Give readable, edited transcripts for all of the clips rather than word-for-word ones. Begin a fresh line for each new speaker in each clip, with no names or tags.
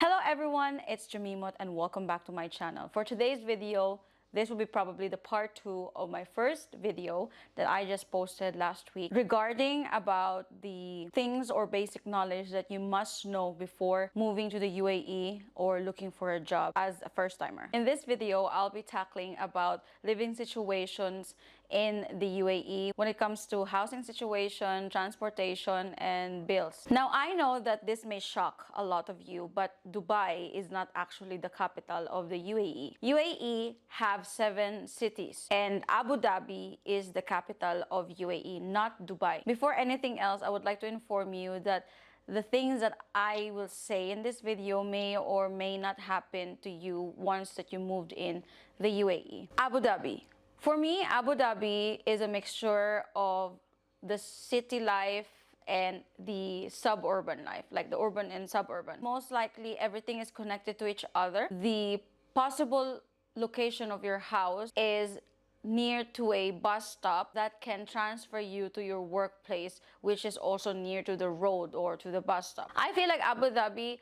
Hello everyone, it's Chumimot and welcome back to my channel. For today's video, this will be probably the part 2 of my first video that I just posted last week regarding about the things or basic knowledge that you must know before moving to the UAE or looking for a job as a first timer. In this video, I'll be tackling about living situations in the UAE when it comes to housing situation, transportation, and bills. Now, I know that this may shock a lot of you, but Dubai is not actually the capital of the UAE. UAE have 7 cities and Abu Dhabi is the capital of UAE, not Dubai. Before anything else, I would like to inform you that the things that I will say in this video may or may not happen to you once that you moved in the UAE. Abu Dhabi. For me, Abu Dhabi is a mixture of the city life and the suburban life, like the urban and suburban. Most likely, everything is connected to each other. The possible location of your house is near to a bus stop that can transfer you to your workplace, which is also near to the road or to the bus stop. I feel like Abu Dhabi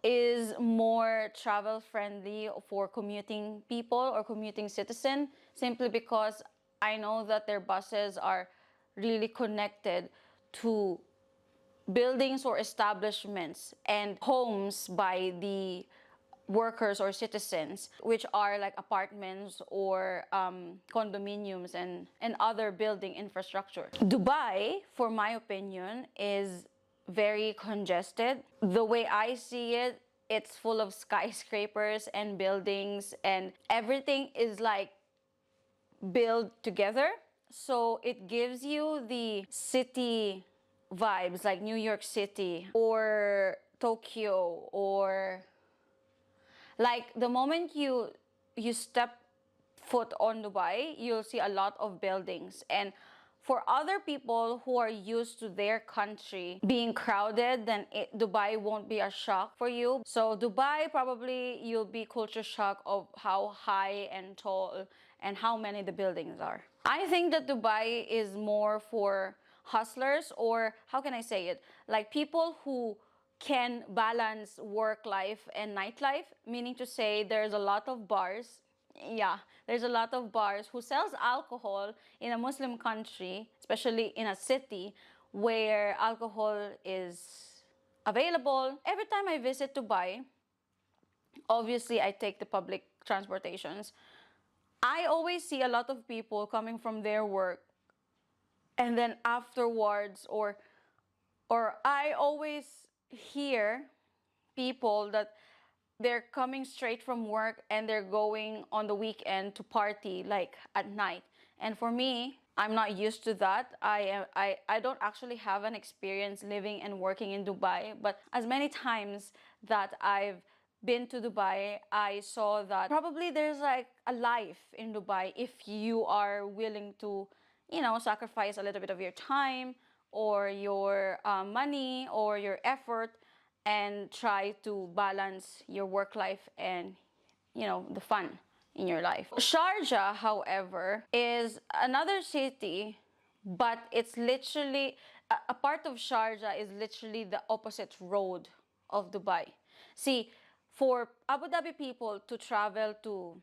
is more travel friendly for commuting people or commuting citizen, simply because I know that their buses are really connected to buildings or establishments and homes by the workers or citizens, which are like apartments or condominiums and other building infrastructure. Dubai, for my opinion, is very congested. The way I see it, it's full of skyscrapers and buildings and everything is like built together. So it gives you the city vibes like New York City or Tokyo, or like the moment you step foot on Dubai, you'll see a lot of buildings. And for other people who are used to their country being crowded, then Dubai won't be a shock for you. So Dubai, probably you'll be culture shock of how high and tall and how many the buildings are. I think that Dubai is more for hustlers, or how can I say it? Like people who can balance work life and nightlife, meaning to say there's a lot of bars. Yeah, there's a lot of bars who sells alcohol in a Muslim country, especially in a city where alcohol is available. Every time I visit Dubai, obviously I take the public transportations. I always see a lot of people coming from their work and then afterwards, or I always hear people that they're coming straight from work and they're going on the weekend to party like at night. And for me, I'm not used to that. I don't actually have an experience living and working in Dubai, but as many times that I've been to Dubai, I saw that probably there's like a life in Dubai if you are willing to, sacrifice a little bit of your time or your money or your effort and try to balance your work life and the fun in your life. Sharjah, however, is another city, but it's literally a part of Sharjah is literally the opposite road of Dubai. See, for Abu Dhabi people to travel to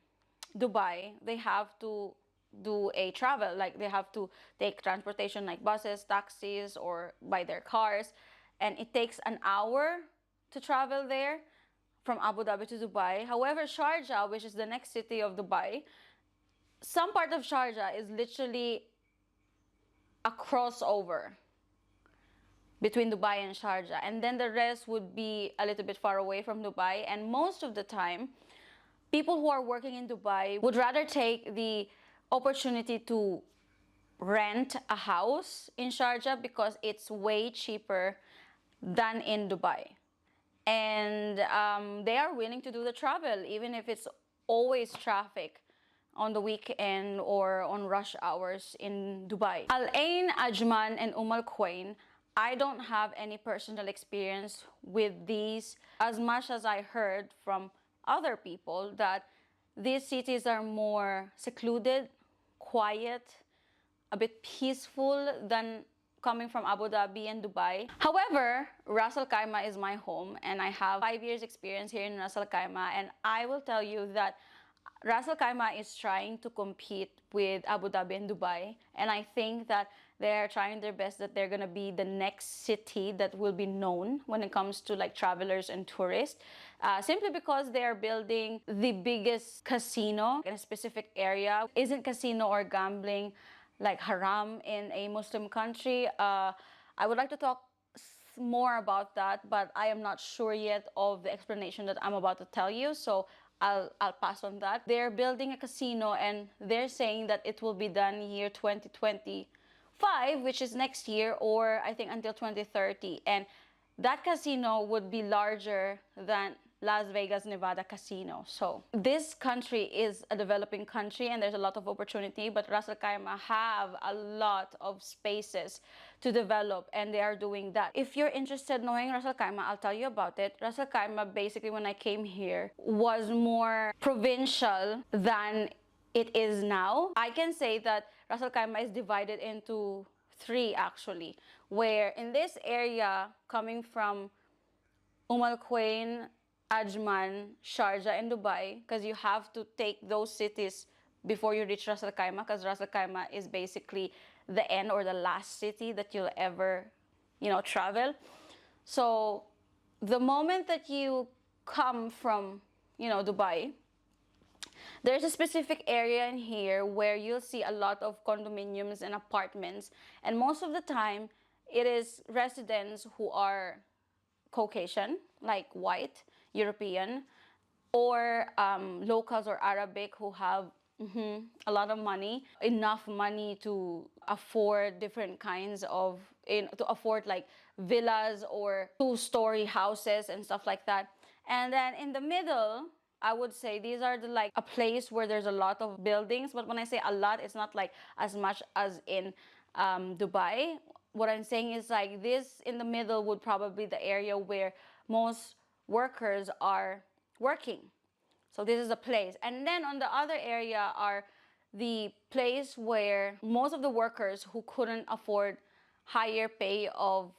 Dubai, they have to do a travel, like they have to take transportation like buses, taxis, or by their cars, and it takes an hour to travel there from Abu Dhabi to Dubai. However, Sharjah, which is the next city of Dubai, some part of Sharjah is literally a crossover between Dubai and Sharjah, and then the rest would be a little bit far away from Dubai. And most of the time, people who are working in Dubai would rather take the opportunity to rent a house in Sharjah because it's way cheaper than in Dubai. And they are willing to do the travel even if it's always traffic on the weekend or on rush hours in Dubai. Al Ain, Ajman, and Al Quwain, I don't have any personal experience with these, as much as I heard from other people that these cities are more secluded, quiet, a bit peaceful than coming from Abu Dhabi and Dubai. However, Ras Al Khaimah is my home, and I have 5 years experience here in Ras Al Khaimah, and I will tell you that Ras Al Khaimah is trying to compete with Abu Dhabi and Dubai, and I think that they're trying their best, that they're gonna be the next city that will be known when it comes to like travelers and tourists, simply because they are building the biggest casino in a specific area. Isn't casino or gambling like haram in a Muslim country? I would like to talk more about that, but I am not sure yet of the explanation that I'm about to tell you, so I'll pass on that. They're building a casino, and they're saying that it will be done year 2025, which is next year, or I think until 2030. And that casino would be larger than Las Vegas, Nevada casino. So this country is a developing country, and there's a lot of opportunity, but Ras Al Khaimah have a lot of spaces to develop, and they are doing that. If you're interested in knowing Ras Al Khaimah, I'll tell you about it. Ras Al Khaimah, basically, when I came here, was more provincial than it is now. I can say that Ras Al Khaimah is divided into three, actually, where in this area, coming from Al Quwain, Ajman, Sharjah, and Dubai, because you have to take those cities before you reach Ras Al Khaimah, because Ras Al Khaimah is basically the end or the last city that you'll ever, travel. So the moment that you come from, Dubai, there's a specific area in here where you'll see a lot of condominiums and apartments, and most of the time it is residents who are Caucasian, like white, European, or locals or Arabic who have a lot of money, enough money to afford different kinds of, to afford like villas or two-story houses and stuff like that. And then in the middle, I would say these are like a place where there's a lot of buildings. But when I say a lot, it's not like as much as in Dubai. What I'm saying is like this in the middle would probably be the area where most workers are working. So this is a place. And then on the other area are the place where most of the workers who couldn't afford higher pay of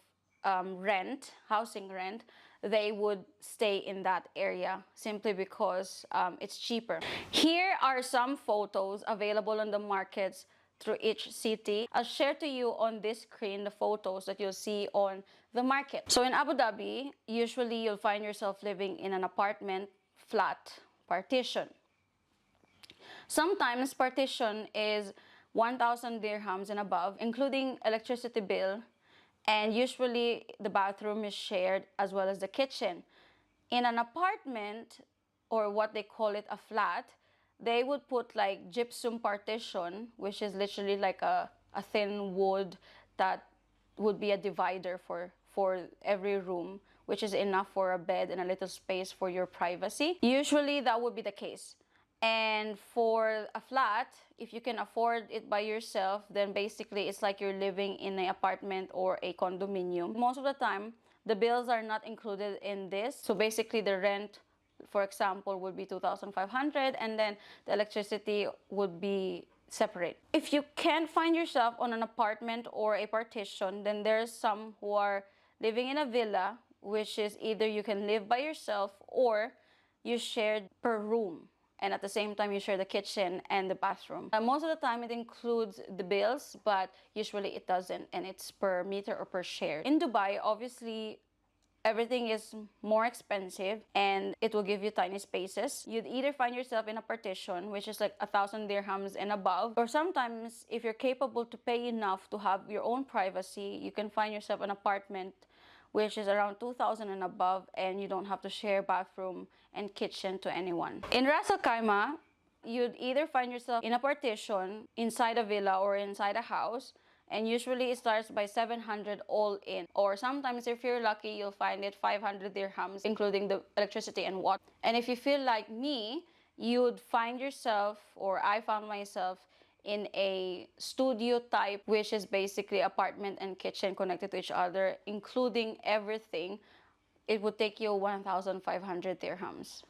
rent, housing rent, they would stay in that area simply because it's cheaper. Here are some photos available on the markets through each city. I'll share to you on this screen the photos that you'll see on the market. So in Abu Dhabi, usually you'll find yourself living in an apartment, flat, partition. Sometimes partition is 1,000 dirhams and above, including electricity bill, and usually the bathroom is shared as well as the kitchen. In an apartment, or what they call it a flat, they would put like gypsum partition, which is literally like a thin wood that would be a divider for every room, which is enough for a bed and a little space for your privacy. Usually that would be the case. And for a flat, if you can afford it by yourself, then basically it's like you're living in an apartment or a condominium. Most of the time, the bills are not included in this. So basically the rent, for example, would be 2,500, and then the electricity would be separate. If you can't find yourself on an apartment or a partition, then there's some who are living in a villa, which is either you can live by yourself or you share per room, and at the same time you share the kitchen and the bathroom. Most of the time it includes the bills, but usually it doesn't, and it's per meter or per share. In Dubai, obviously everything is more expensive and it will give you tiny spaces. You'd either find yourself in a partition, which is like 1,000 dirhams and above, or sometimes if you're capable to pay enough to have your own privacy, you can find yourself an apartment which is around 2,000 and above, and you don't have to share bathroom and kitchen to anyone. In Ras Al Khaimah, you'd either find yourself in a partition, inside a villa, or inside a house, and usually it starts by 700 all in, or sometimes if you're lucky you'll find it 500 dirhams including the electricity and water. And if you feel like me, you'd find yourself, or I found myself, in a studio type, which is basically apartment and kitchen connected to each other, including everything. It would take you 1,500 dirhams.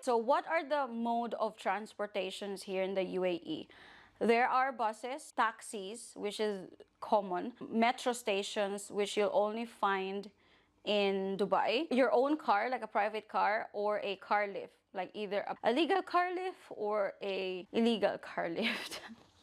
So what are the mode of transportations here in the UAE? There are buses, taxis, which is common, metro stations, which you'll only find in Dubai, your own car, like a private car, or a car lift, like either a legal car lift or a illegal car lift.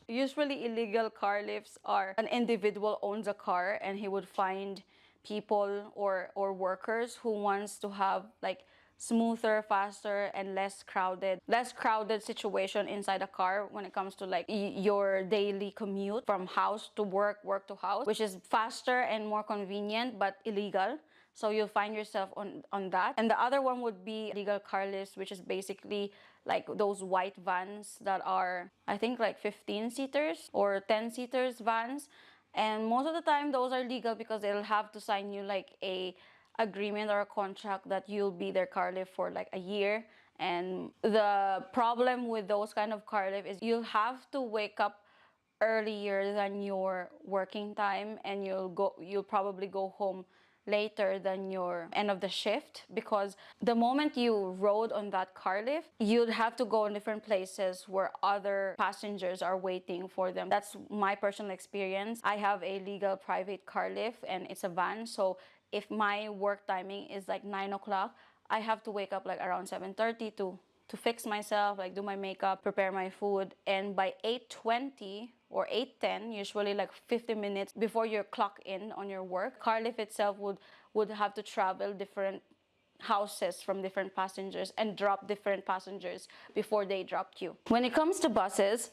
Usually illegal car lifts are an individual owns a car and he would find people or workers who wants to have like smoother, faster, and less crowded situation inside a car when it comes to like your daily commute from house to work, work to house, which is faster and more convenient but illegal. So you'll find yourself on that. And the other one would be legal car lifts, which is basically like those white vans that are, I think, like 15 seaters or 10 seaters vans. And most of the time those are legal because they'll have to sign you like a agreement or a contract that you'll be their car lift for like a year. And the problem with those kind of car lift is you'll have to wake up earlier than your working time, and you'll probably go home later than your end of the shift, because the moment you rode on that car lift, you'd have to go in different places where other passengers are waiting for them. That's my personal experience. I have a legal private car lift and it's a van, so if my work timing is like 9 o'clock, I have to wake up like around 7:30 to fix myself, like do my makeup, prepare my food, and by 8:20 or 8:10, usually like 50 minutes before you clock in on your work, car lift itself would have to travel different houses from different passengers and drop different passengers before they dropped you. When it comes to buses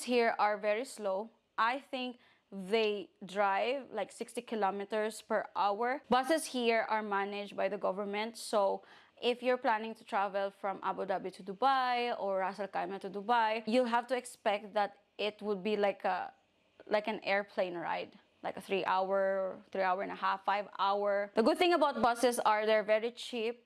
here are very slow. I think they drive like 60 kilometers per hour. Buses here are managed by the government, so if you're planning to travel from Abu Dhabi to Dubai or Ras Al Khaimah to Dubai, you'll have to expect that it would be like an airplane ride, like a 3 hour and a half, 5 hour. The good thing about buses are they're very cheap.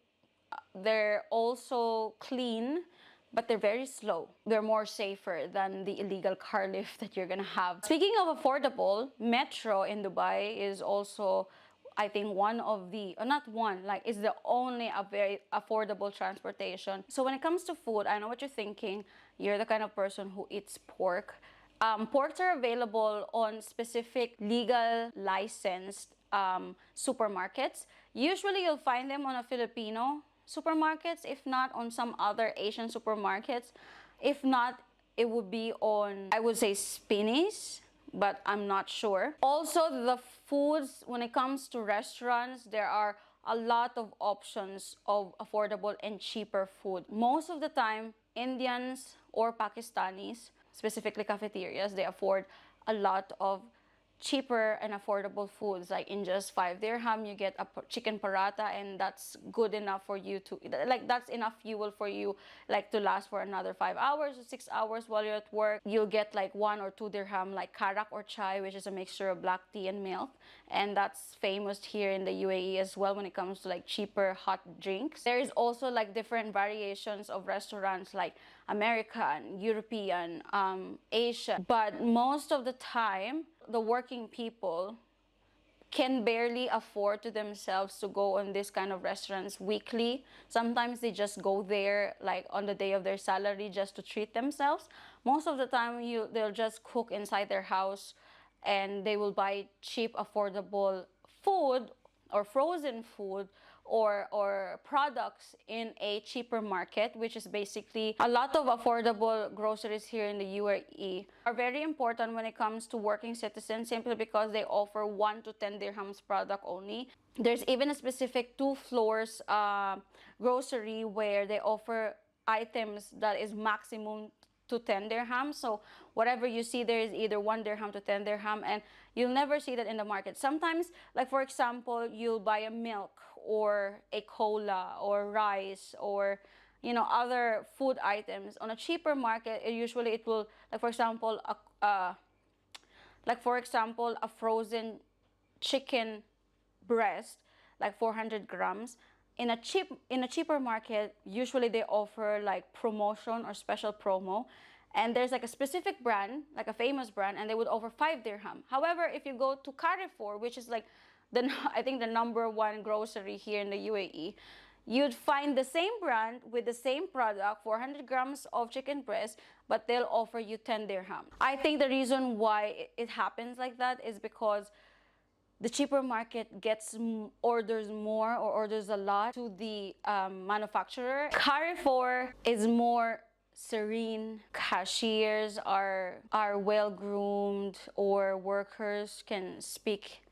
They're also clean, but they're very slow. They're more safer than the illegal car lift that you're gonna have. Speaking of affordable, metro in Dubai is also, I think, one of the, not one, like it's the only a very affordable transportation. So when it comes to food, I know what you're thinking. You're the kind of person who eats pork. Porks are available on specific legal licensed supermarkets. Usually you'll find them on a Filipino supermarkets, if not on some other Asian supermarkets. If not, it would be on, I would say, Spinneys, but I'm not sure. Also, the foods, when it comes to restaurants, there are a lot of options of affordable and cheaper food. Most of the time, Indians or Pakistanis, specifically cafeterias, they afford a lot of cheaper and affordable foods. Like in just 5 dirham you get a chicken paratha, and that's good enough for you to, like, that's enough fuel for you like to last for another 5 hours or 6 hours while you're at work. You'll get like 1 or 2 dirham like karak or chai, which is a mixture of black tea and milk, and that's famous here in the UAE as well when it comes to like cheaper hot drinks. There is also like different variations of restaurants like American, European, Asian, but most of the time the working people can barely afford to themselves to go on this kind of restaurants weekly. Sometimes they just go there like on the day of their salary just to treat themselves. Most of the time they'll just cook inside their house, and they will buy cheap affordable food or frozen food or products in a cheaper market, which is basically a lot of affordable groceries here in the UAE are very important when it comes to working citizens, simply because they offer 1 to 10 dirhams product only. There's even a specific 2 floors grocery where they offer items that is maximum to 10 dirham. So whatever you see there is either 1 dirham to 10 dirham, and you'll never see that in the market. Sometimes, like for example, you'll buy a milk or a cola or rice or other food items on a cheaper market. Usually it will, like for example, a frozen chicken breast, like 400 grams. In a cheaper market, usually they offer like promotion or special promo, and there's like a specific brand, like a famous brand, and they would offer 5 dirham. However, if you go to Carrefour, which is like I think the #1 grocery here in the UAE, you'd find the same brand with the same product, 400 grams of chicken breast, but they'll offer you 10 dirham. I think the reason why it happens like that is because the cheaper market gets orders more or orders a lot to the manufacturer. Carrefour is more serene. Cashiers are well groomed, or workers can speak,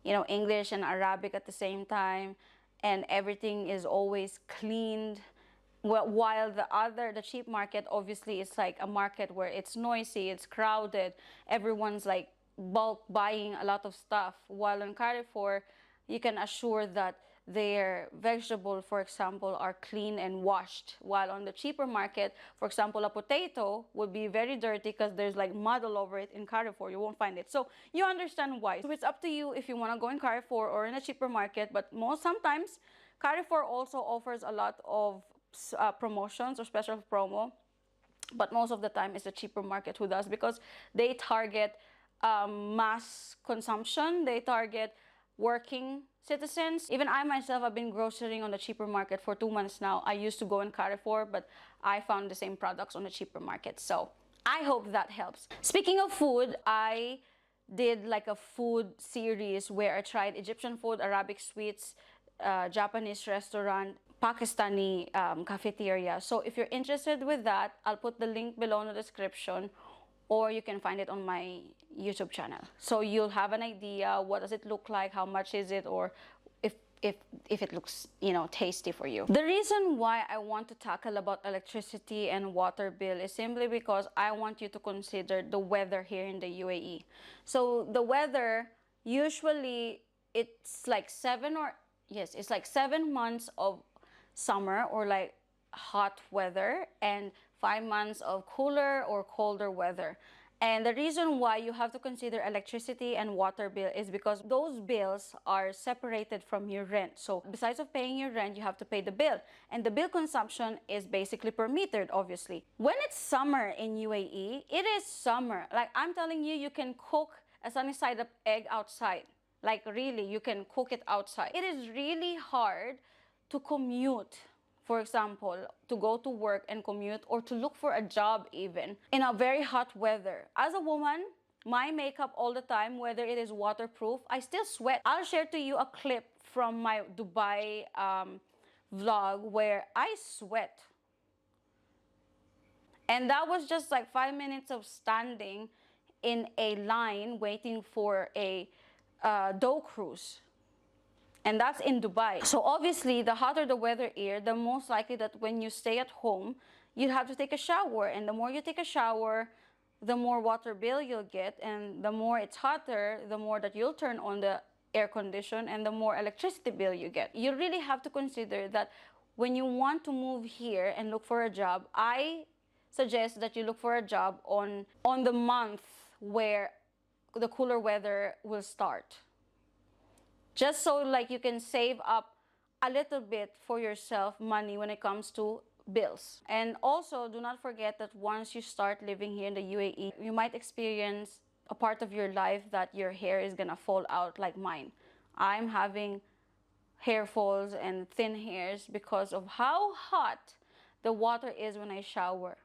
English and Arabic at the same time, and everything is always cleaned. Well, while the cheap market, obviously, it's like a market where it's noisy, it's crowded, everyone's like bulk buying a lot of stuff. While in Carrefour, you can assure that their vegetables, for example, are clean and washed. While on the cheaper market, for example, a potato would be very dirty because there's like mud all over it. In Carrefour, you won't find it. So you understand why. So it's up to you if you want to go in Carrefour or in a cheaper market. But sometimes Carrefour also offers a lot of promotions or special promo, but most of the time it's a cheaper market who does, because they target mass consumption. They target working citizens. Even I myself have been grocerying on the cheaper market for 2 months now. I used to go in Carrefour, but I found the same products on the cheaper market. So I hope that helps. Speaking of food, I did like a food series where I tried Egyptian food, Arabic sweets, Japanese restaurant, Pakistani cafeteria. So if you're interested with that, I'll put the link below in the description, or you can find it on my YouTube channel. So you'll have an idea, what does it look like, how much is it, or if it looks, tasty for you. The reason why I want to tackle about electricity and water bill is simply because I want you to consider the weather here in the UAE. So the weather, usually it's like 7 months of summer or like hot weather, and 5 months of cooler or colder weather. And the reason why you have to consider electricity and water bill is because those bills are separated from your rent. So besides of paying your rent, you have to pay the bill. And the bill consumption is basically per metered, obviously. When it's summer in UAE, it is summer. Like I'm telling you, you can cook a sunny side up egg outside. Like really, you can cook it outside. It is really hard to commute, for example, to go to work and commute, or to look for a job even in a very hot weather. As a woman, my makeup all the time, whether it is waterproof, I still sweat. I'll share to you a clip from my Dubai vlog where I sweat. And that was just like 5 minutes of standing in a line waiting for a dough cruise. And that's in Dubai. So obviously, the hotter the weather is, the most likely that when you stay at home, you have to take a shower. And the more you take a shower, the more water bill you'll get. And the more it's hotter, the more that you'll turn on the air condition, and the more electricity bill you get. You really have to consider that when you want to move here and look for a job, I suggest that you look for a job on the month where the cooler weather will start. Just so like you can save up a little bit for yourself money when it comes to bills. And also, do not forget that once you start living here in the UAE, you might experience a part of your life that your hair is gonna fall out like mine. I'm having hair falls and thin hairs because of how hot the water is when I shower.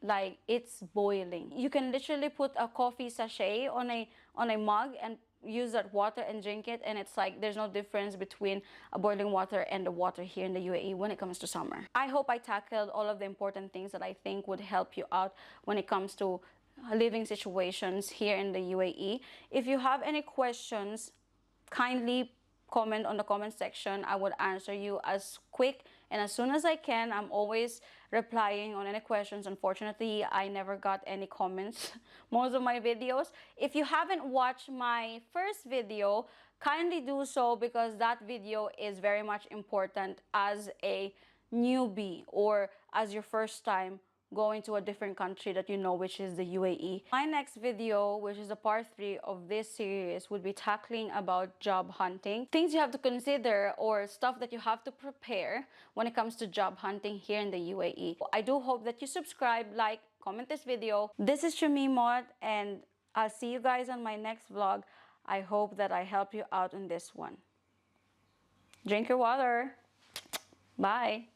Like it's boiling. You can literally put a coffee sachet on a mug and use that water and drink it, and it's like there's no difference between a boiling water and the water here in the UAE when it comes to summer. I hope I tackled all of the important things that I think would help you out when it comes to living situations here in the UAE. If you have any questions, kindly comment on the comment section. I would answer you as quick and as soon as I can. I'm always replying on any questions. Unfortunately, I never got any comments most of my videos. If you haven't watched my first video, kindly do so, because that video is very much important as a newbie or as your first time going to a different country that you know, which is the UAE. My next video, which is a part 3 of this series, would be tackling about job hunting. Things you have to consider or stuff that you have to prepare when it comes to job hunting here in the UAE. I do hope that you subscribe, like, comment this video. This is Chumimot, and I'll see you guys on my next vlog. I hope that I help you out in this one. Drink your water. Bye!